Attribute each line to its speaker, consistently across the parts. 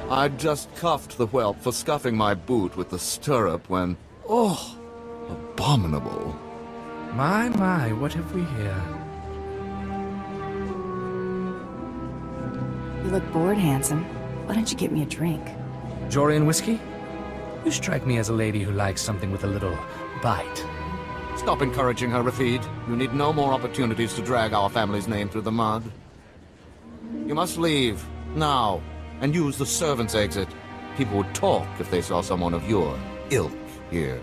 Speaker 1: I'd just cuffed the whelp for scuffing my boot with the stirrup when... Oh, abominable.
Speaker 2: My, what have we here?
Speaker 3: You look bored, handsome. Why don't you get me a drink?
Speaker 2: Jorian whiskey? You strike me as a lady who likes something with a little bite.
Speaker 1: Stop encouraging her, Rafid. You need no more opportunities to drag our family's name through the mud. You must leave, now, and use the servants' exit. People would talk if they saw someone of your ilk here.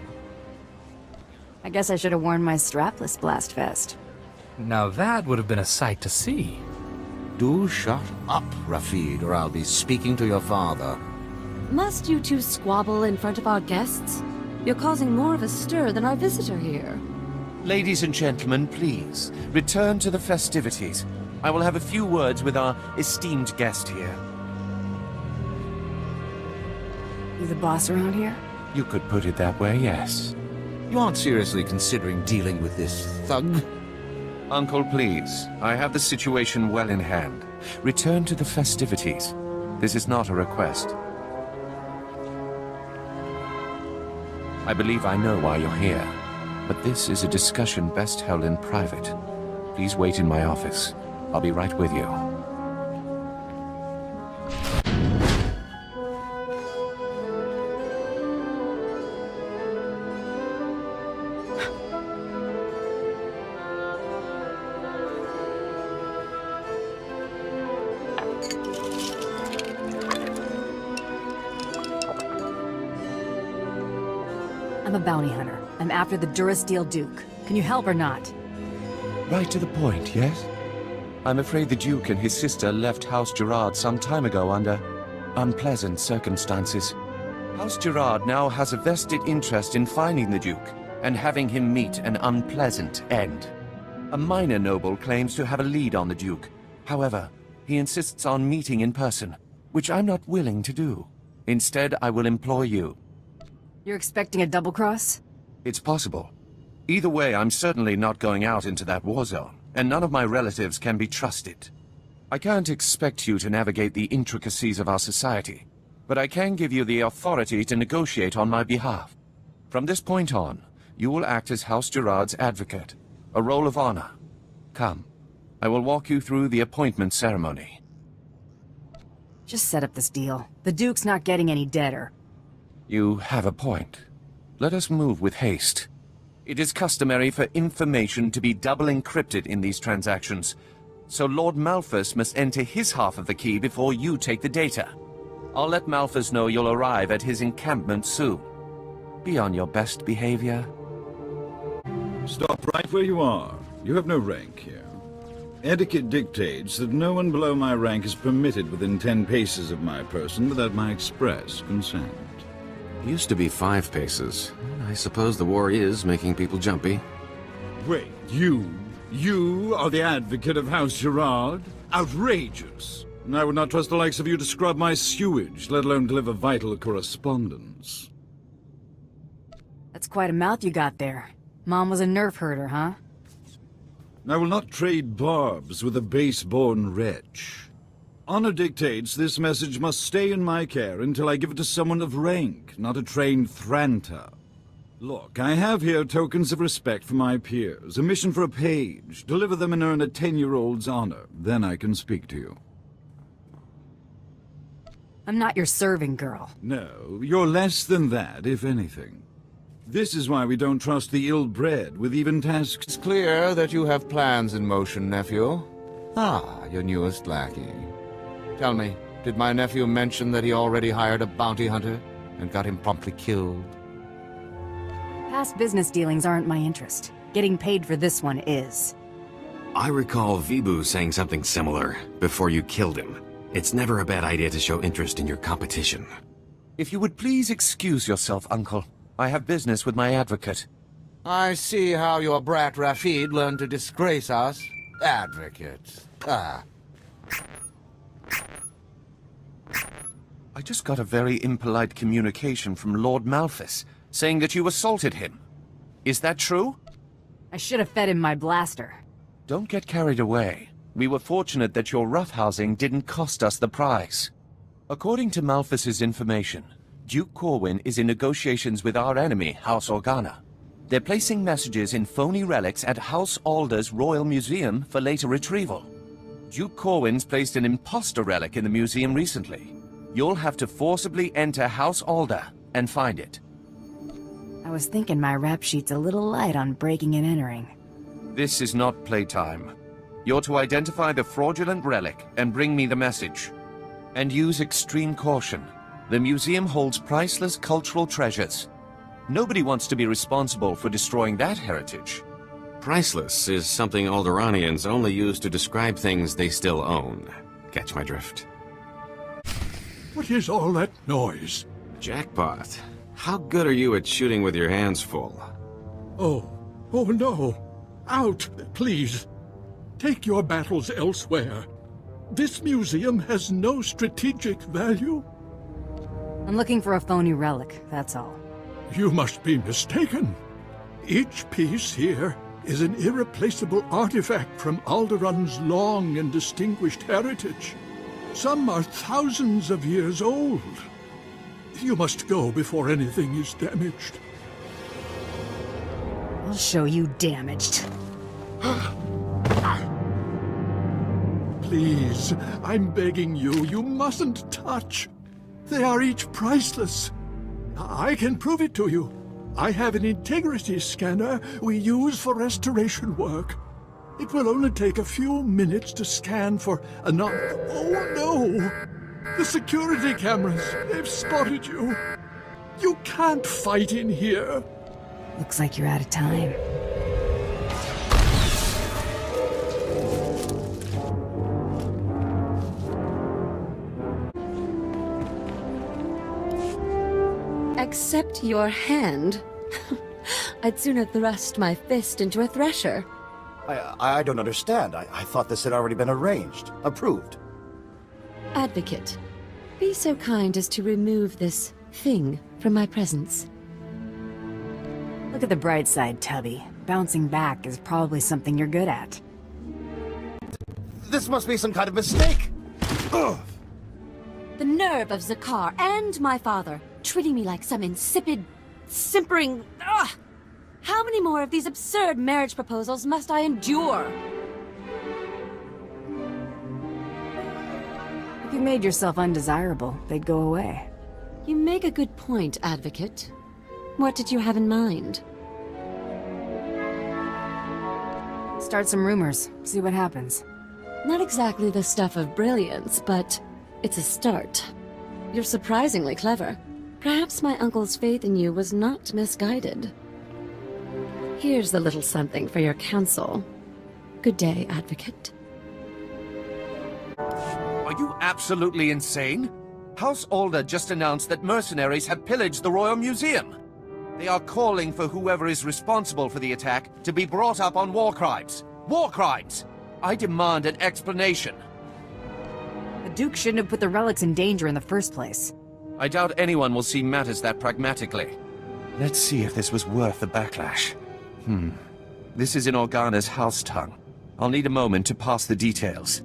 Speaker 3: I guess I should have worn my strapless blast vest.
Speaker 2: Now that would have been a sight to see.
Speaker 1: Do shut up, Rafid, or I'll be speaking to your father.
Speaker 4: Must you two squabble in front of our guests? You're causing more of a stir than our visitor here.
Speaker 5: Ladies and gentlemen, please, return to the festivities. I will have a few words with our esteemed guest here.
Speaker 3: You the boss around here?
Speaker 5: You could put it that way, yes.
Speaker 1: You aren't seriously considering dealing with this thug?
Speaker 5: Uncle, please. I have the situation well in hand. Return to the festivities. This is not a request. I believe I know why you're here, but this is a discussion best held in private. Please wait in my office. I'll be right with you.
Speaker 3: I'm a bounty hunter. I'm after the Durasteel Duke. Can you help or not?
Speaker 5: Right to the point, yes? I'm afraid the Duke and his sister left House Gerard some time ago under unpleasant circumstances. House Gerard now has a vested interest in finding the Duke and having him meet an unpleasant end. A minor noble claims to have a lead on the Duke. However, he insists on meeting in person, which I'm not willing to do. Instead, I will employ you.
Speaker 3: You're expecting a double cross?
Speaker 5: It's possible. Either way, I'm certainly not going out into that war zone, and none of my relatives can be trusted. I can't expect you to navigate the intricacies of our society, but I can give you the authority to negotiate on my behalf. From this point on, you will act as House Gerard's advocate, a role of honor. Come, I will walk you through the appointment ceremony.
Speaker 3: Just set up this deal. The Duke's not getting any deader.
Speaker 5: You have a point. Let us move with haste. It is customary for information to be double encrypted in these transactions, so Lord Malphus must enter his half of the key before you take the data. I'll let Malphus know you'll arrive at his encampment soon. Be on your best behavior.
Speaker 6: Stop right where you are. You have no rank here. Etiquette dictates that no one below my rank is permitted within 10 paces of my person without my express consent.
Speaker 7: Used to be 5 paces. I suppose the war is making people jumpy.
Speaker 6: Wait, you are the advocate of House Gerard? Outrageous! I would not trust the likes of you to scrub my sewage, let alone deliver vital correspondence.
Speaker 3: That's quite a mouth you got there. Mom was a nerf herder, huh?
Speaker 6: I will not trade barbs with a base-born wretch. Honor dictates this message must stay in my care until I give it to someone of rank, not a trained Thranta. Look, I have here tokens of respect for my peers, a mission for a page. Deliver them and earn a 10-year-old's honor. Then I can speak to you.
Speaker 3: I'm not your serving girl.
Speaker 6: No, you're less than that, if anything. This is why we don't trust the ill-bred with even tasks.
Speaker 1: It's clear that you have plans in motion, nephew. Ah, your newest lackey. Tell me, did my nephew mention that he already hired a bounty hunter and got him promptly killed?
Speaker 3: Past business dealings aren't my interest. Getting paid for this one is.
Speaker 7: I recall Vibu saying something similar before you killed him. It's never a bad idea to show interest in your competition.
Speaker 5: If you would please excuse yourself, Uncle. I have business with my advocate.
Speaker 1: I see how your brat Rafid learned to disgrace us. Advocate. Ah.
Speaker 5: I just got a very impolite communication from Lord Malphus, saying that you assaulted him. Is that true?
Speaker 3: I should have fed him my blaster.
Speaker 5: Don't get carried away. We were fortunate that your roughhousing didn't cost us the prize. According to Malphas's information, Duke Corwin is in negotiations with our enemy, House Organa. They're placing messages in phony relics at House Alder's Royal Museum for later retrieval. Duke Corwin's placed an imposter relic in the museum recently. You'll have to forcibly enter House Alder and find it.
Speaker 3: I was thinking my rap sheet's a little light on breaking and entering.
Speaker 5: This is not playtime. You're to identify the fraudulent relic and bring me the message. And use extreme caution. The museum holds priceless cultural treasures. Nobody wants to be responsible for destroying that heritage.
Speaker 7: Priceless is something Alderaanians only use to describe things they still own. Catch my drift?
Speaker 8: What is all that noise?
Speaker 7: Jackpot. How good are you at shooting with your hands full?
Speaker 8: Oh no. Out, please. Take your battles elsewhere. This museum has no strategic value.
Speaker 3: I'm looking for a phony relic, that's all.
Speaker 8: You must be mistaken. Each piece here is an irreplaceable artifact from Alderaan's long and distinguished heritage. Some are thousands of years old. You must go before anything is damaged.
Speaker 3: I'll show you damaged.
Speaker 8: Please, I'm begging you, you mustn't touch. They are each priceless. I can prove it to you. I have an integrity scanner we use for restoration work. It will only take a few minutes to scan for Oh no! The security cameras, they've spotted you. You can't fight in here.
Speaker 3: Looks like you're out of time.
Speaker 4: Accept your hand? I'd sooner thrust my fist into a thresher.
Speaker 9: I don't understand. I thought this had already been arranged, approved.
Speaker 4: Advocate, be so kind as to remove this thing from my presence.
Speaker 3: Look at the bright side, Tubby. Bouncing back is probably something you're good at.
Speaker 9: This must be some kind of mistake! Ugh.
Speaker 4: The nerve of Zakar and my father, treating me like some insipid, simpering... Ugh! How many more of these absurd marriage proposals must I endure?
Speaker 3: If you made yourself undesirable, they'd go away.
Speaker 4: You make a good point, Advocate. What did you have in mind?
Speaker 3: Start some rumors, see what happens.
Speaker 4: Not exactly the stuff of brilliance, but it's a start. You're surprisingly clever. Perhaps my uncle's faith in you was not misguided. Here's a little something for your counsel. Good day, Advocate.
Speaker 5: Are you absolutely insane? House Alder just announced that mercenaries have pillaged the Royal Museum. They are calling for whoever is responsible for the attack to be brought up on war crimes. War crimes! I demand an explanation.
Speaker 3: The Duke shouldn't have put the relics in danger in the first place.
Speaker 5: I doubt anyone will see matters that pragmatically. Let's see if this was worth the backlash. This is in Organa's house tongue. I'll need a moment to pass the details.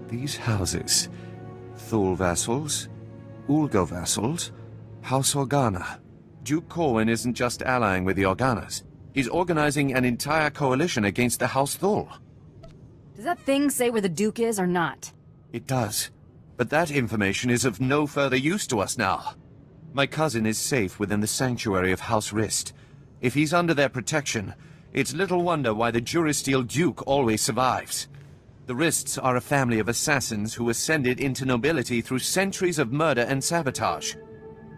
Speaker 5: These houses... Thule vassals, Ulgo vassals, House Organa. Duke Corwin isn't just allying with the Organas. He's organizing an entire coalition against the House Thule.
Speaker 3: Does that thing say where the Duke is or not?
Speaker 5: It does. But that information is of no further use to us now. My cousin is safe within the sanctuary of House Rist. If he's under their protection, it's little wonder why the Juristeel Duke always survives. The Rists are a family of assassins who ascended into nobility through centuries of murder and sabotage.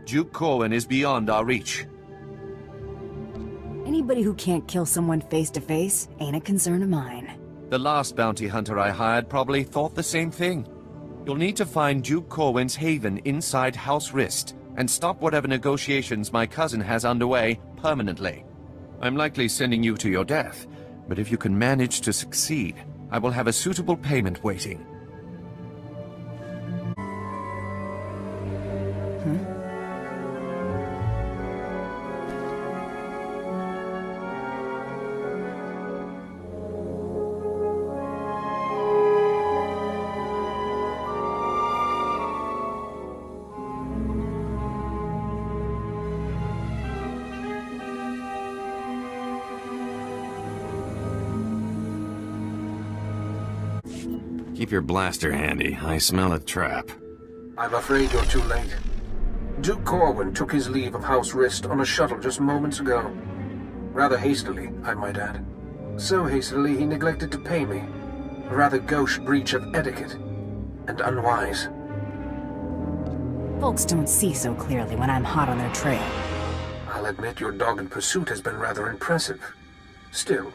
Speaker 5: Duke Corwin is beyond our reach.
Speaker 3: Anybody who can't kill someone face to face ain't a concern of mine.
Speaker 5: The last bounty hunter I hired probably thought the same thing. You'll need to find Duke Corwin's haven inside House Rist, and stop whatever negotiations my cousin has underway permanently. I'm likely sending you to your death, but if you can manage to succeed, I will have a suitable payment waiting.
Speaker 7: Keep your blaster handy. I smell a trap.
Speaker 10: I'm afraid you're too late. Duke Corwin took his leave of House Rist on a shuttle just moments ago. Rather hastily, I might add. So hastily he neglected to pay me. A rather gauche breach of etiquette. And unwise.
Speaker 3: Folks don't see so clearly when I'm hot on their trail.
Speaker 10: I'll admit your dogged pursuit has been rather impressive. Still,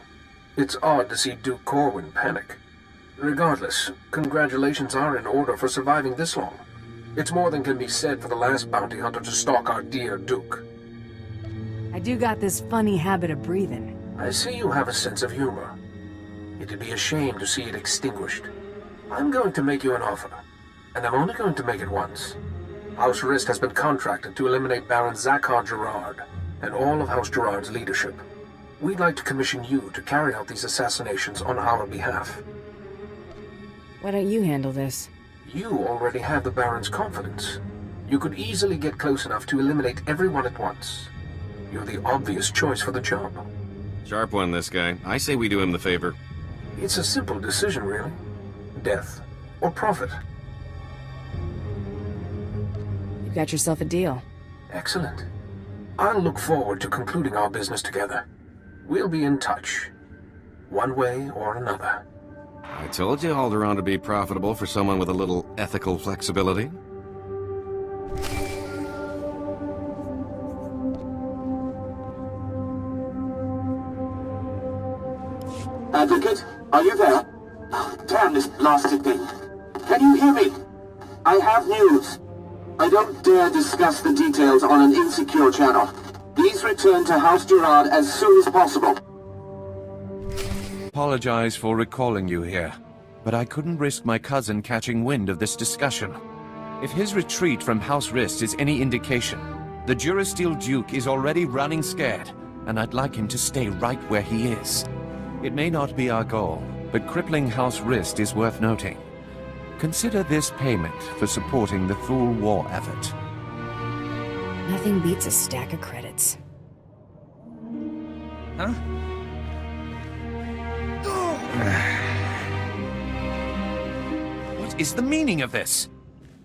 Speaker 10: it's odd to see Duke Corwin panic. Regardless, congratulations are in order for surviving this long. It's more than can be said for the last bounty hunter to stalk our dear Duke.
Speaker 3: I do got this funny habit of breathing.
Speaker 10: I see you have a sense of humor. It'd be a shame to see it extinguished. I'm going to make you an offer, and I'm only going to make it once. House Rist has been contracted to eliminate Baron Zakhar Gerard and all of House Gerard's leadership. We'd like to commission you to carry out these assassinations on our behalf.
Speaker 3: Why don't you handle this?
Speaker 10: You already have the Baron's confidence. You could easily get close enough to eliminate everyone at once. You're the obvious choice for the job.
Speaker 7: Sharp one, this guy. I say we do him the favor.
Speaker 10: It's a simple decision, really. Death or profit.
Speaker 3: You got yourself a deal.
Speaker 10: Excellent. I'll look forward to concluding our business together. We'll be in touch, one way or another.
Speaker 7: I told you Alderaan to be profitable for someone with a little ethical flexibility.
Speaker 11: Advocate, are you there? Oh, damn this blasted thing. Can you hear me? I have news. I don't dare discuss the details on an insecure channel. Please return to House Gerard as soon as possible.
Speaker 5: Apologize for recalling you here, but I couldn't risk my cousin catching wind of this discussion. If his retreat from House Rist is any indication, the Durasteel Duke is already running scared, and I'd like him to stay right where he is. It may not be our goal, but crippling House Rist is worth noting. Consider this payment for supporting the full war effort.
Speaker 3: Nothing beats a stack of credits.
Speaker 2: Huh?
Speaker 5: What is the meaning of this?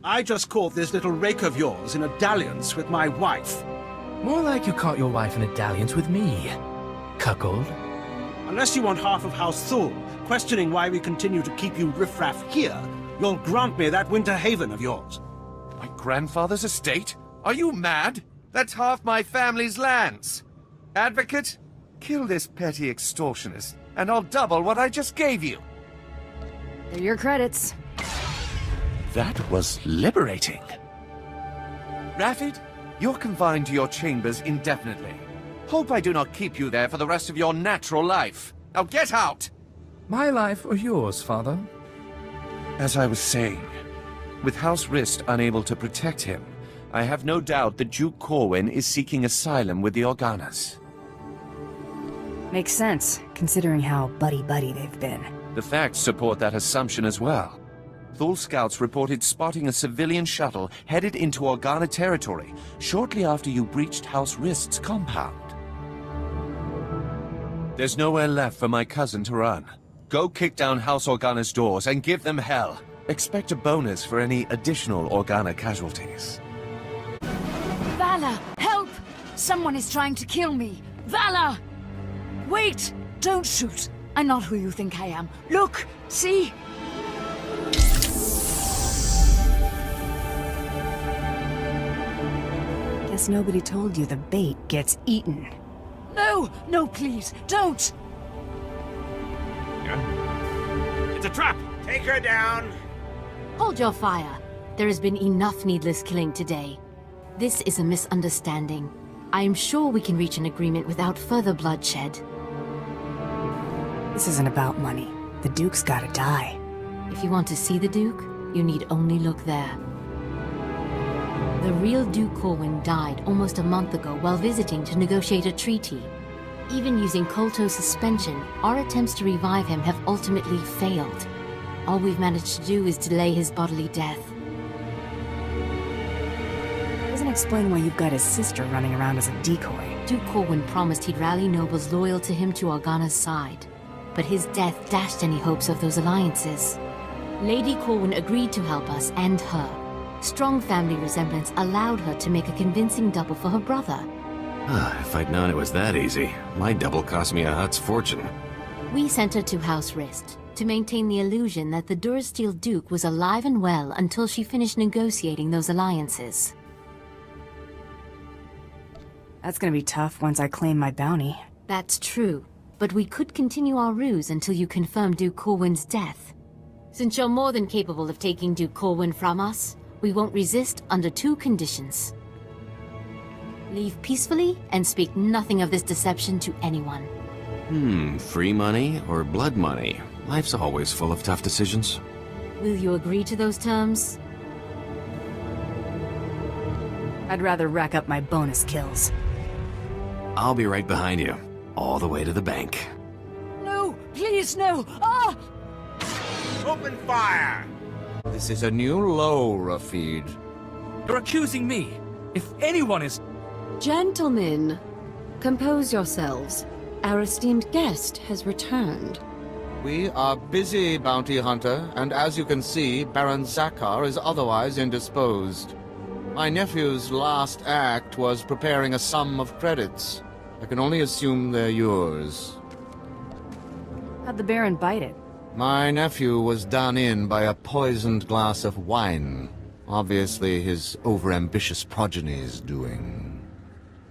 Speaker 12: I just caught this little rake of yours in a dalliance with my wife.
Speaker 2: More like you caught your wife in a dalliance with me, cuckold.
Speaker 12: Unless you want half of House Thul questioning why we continue to keep you riffraff here, you'll grant me that winter haven of yours.
Speaker 5: My grandfather's estate? Are you mad? That's half my family's lands. Advocate, kill this petty extortionist, and I'll double what I just gave you.
Speaker 3: They're your credits.
Speaker 5: That was liberating. Rafid, you're confined to your chambers indefinitely. Hope I do not keep you there for the rest of your natural life. Now get out!
Speaker 2: My life or yours, father?
Speaker 5: As I was saying, with House Rist unable to protect him, I have no doubt that Duke Corwin is seeking asylum with the Organas.
Speaker 3: Makes sense, considering how buddy-buddy they've been.
Speaker 5: The facts support that assumption as well. Thul scouts reported spotting a civilian shuttle headed into Organa territory shortly after you breached House Rist's compound. There's nowhere left for my cousin to run. Go kick down House Organa's doors and give them hell. Expect a bonus for any additional Organa casualties.
Speaker 13: Valor! Help! Someone is trying to kill me! Valor! Wait! Don't shoot! I'm not who you think I am. Look! See?
Speaker 3: Guess nobody told you the bait gets eaten.
Speaker 13: No! No, please! Don't!
Speaker 12: It's a trap! Take her down!
Speaker 4: Hold your fire. There has been enough needless killing today. This is a misunderstanding. I am sure we can reach an agreement without further bloodshed.
Speaker 3: This isn't about money. The Duke's gotta die.
Speaker 4: If you want to see the Duke, you need only look there. The real Duke Corwin died almost a month ago while visiting to negotiate a treaty. Even using Kolto suspension, our attempts to revive him have ultimately failed. All we've managed to do is delay his bodily death.
Speaker 3: Doesn't explain why you've got his sister running around as a decoy.
Speaker 4: Duke Corwin promised he'd rally nobles loyal to him to Organa's side, but his death dashed any hopes of those alliances.
Speaker 14: Lady Corwin agreed to help us and her. Strong family resemblance allowed her to make a convincing double for her brother.
Speaker 7: If I'd known it was that easy, my double cost me a Hutt's fortune.
Speaker 14: We sent her to House Rist to maintain the illusion that the Dursteel Duke was alive and well until she finished negotiating those alliances.
Speaker 3: That's gonna be tough once I claim my bounty.
Speaker 14: That's true, but we could continue our ruse until you confirm Duke Corwin's death. Since you're more than capable of taking Duke Corwin from us, we won't resist under 2 conditions. Leave peacefully and speak nothing of this deception to anyone.
Speaker 7: Free money or blood money? Life's always full of tough decisions.
Speaker 14: Will you agree to those terms?
Speaker 3: I'd rather rack up my bonus kills.
Speaker 7: I'll be right behind you, all the way to the bank.
Speaker 13: No, please, no! Ah!
Speaker 1: Open fire! This is a new low, Rafid.
Speaker 2: You're accusing me. If anyone is...
Speaker 4: Gentlemen, compose yourselves. Our esteemed guest has returned.
Speaker 1: We are busy, bounty hunter, and as you can see, Baron Zakar is otherwise indisposed. My nephew's last act was preparing a sum of credits. I can only assume they're yours.
Speaker 3: How'd the Baron bite it?
Speaker 1: My nephew was done in by a poisoned glass of wine. Obviously his overambitious progeny's doing.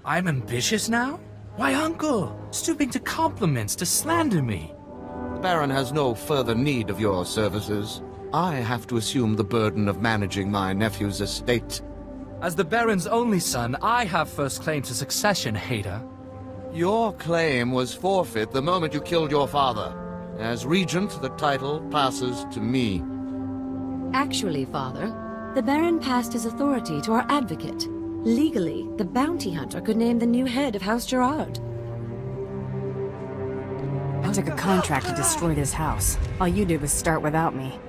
Speaker 2: I'm ambitious now? Why, Uncle? Stooping to compliments, to slander me.
Speaker 1: The Baron has no further need of your services. I have to assume the burden of managing my nephew's estate.
Speaker 2: As the Baron's only son, I have first claim to succession, Hader.
Speaker 1: Your claim was forfeit the moment you killed your father. As regent, the title passes to me.
Speaker 4: Actually, Father, the Baron passed his authority to our advocate. Legally, the bounty hunter could name the new head of House Gerard.
Speaker 3: I took a contract to destroy this house. All you did was start without me.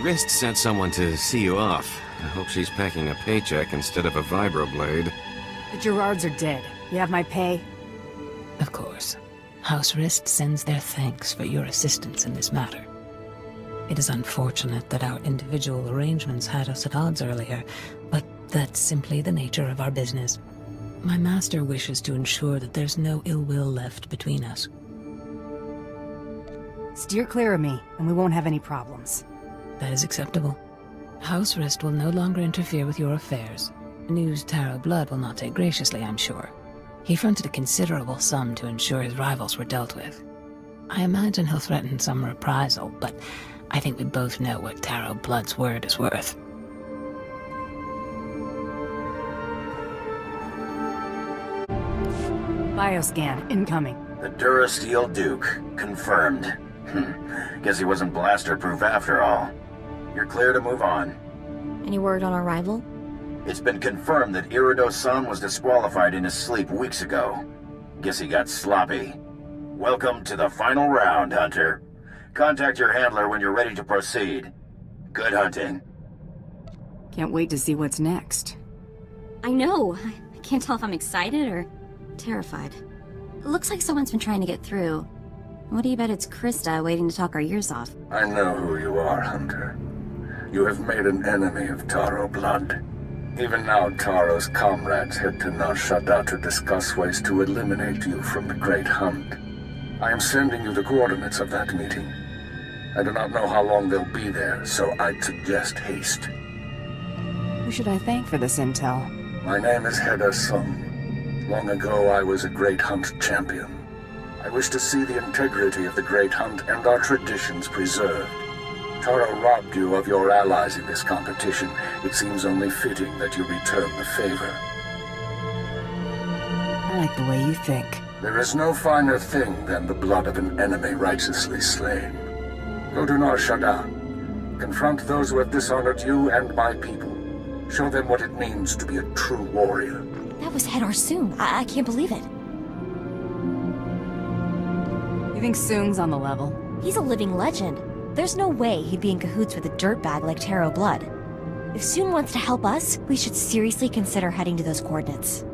Speaker 7: Rist sent someone to see you off. I hope she's packing a paycheck instead of a vibroblade.
Speaker 3: The Gerards are dead. You have my pay?
Speaker 15: Of course. House Rist sends their thanks for your assistance in this matter. It is unfortunate that our individual arrangements had us at odds earlier, but that's simply the nature of our business. My master wishes to ensure that there's no ill will left between us.
Speaker 3: Steer clear of me, and we won't have any problems.
Speaker 15: That is acceptable. House Rist will no longer interfere with your affairs. News Taro Blood will not take graciously, I'm sure. He fronted a considerable sum to ensure his rivals were dealt with. I imagine he'll threaten some reprisal, but I think we both know what Taro Blood's word is worth.
Speaker 3: Bioscan, incoming.
Speaker 9: The Dursteel Duke, confirmed. Guess he wasn't blaster-proof after all. You're clear to move on.
Speaker 16: Any word on our rival?
Speaker 9: It's been confirmed that Irido-san was disqualified in his sleep weeks ago. Guess he got sloppy. Welcome to the final round, Hunter. Contact your handler when you're ready to proceed. Good hunting.
Speaker 3: Can't wait to see what's next.
Speaker 16: I know. I can't tell if I'm excited or terrified. It looks like someone's been trying to get through. What do you bet it's Krista waiting to talk our ears off?
Speaker 10: I know who you are, Hunter. You have made an enemy of Taro Blood. Even now, Taro's comrades head to Nar Shaddaa to discuss ways to eliminate you from the Great Hunt. I am sending you the coordinates of that meeting. I do not know how long they'll be there, so I'd suggest haste.
Speaker 3: Who should I thank for this intel?
Speaker 10: My name is Heda Sung. Long ago, I was a Great Hunt champion. I wish to see the integrity of the Great Hunt and our traditions preserved. Taro robbed you of your allies in this competition. It seems only fitting that you return the favor.
Speaker 3: I like the way you think.
Speaker 10: There is no finer thing than the blood of an enemy righteously slain. Go to Nar Shaddaa. Confront those who have dishonored you and my people. Show them what it means to be a true warrior.
Speaker 16: That was Hedar Sung. I can't believe it.
Speaker 3: You think Sung's on the level?
Speaker 16: He's a living legend. There's no way he'd be in cahoots with a dirtbag like Taro Blood.
Speaker 17: If Soon wants to help us, we should seriously consider heading to those coordinates.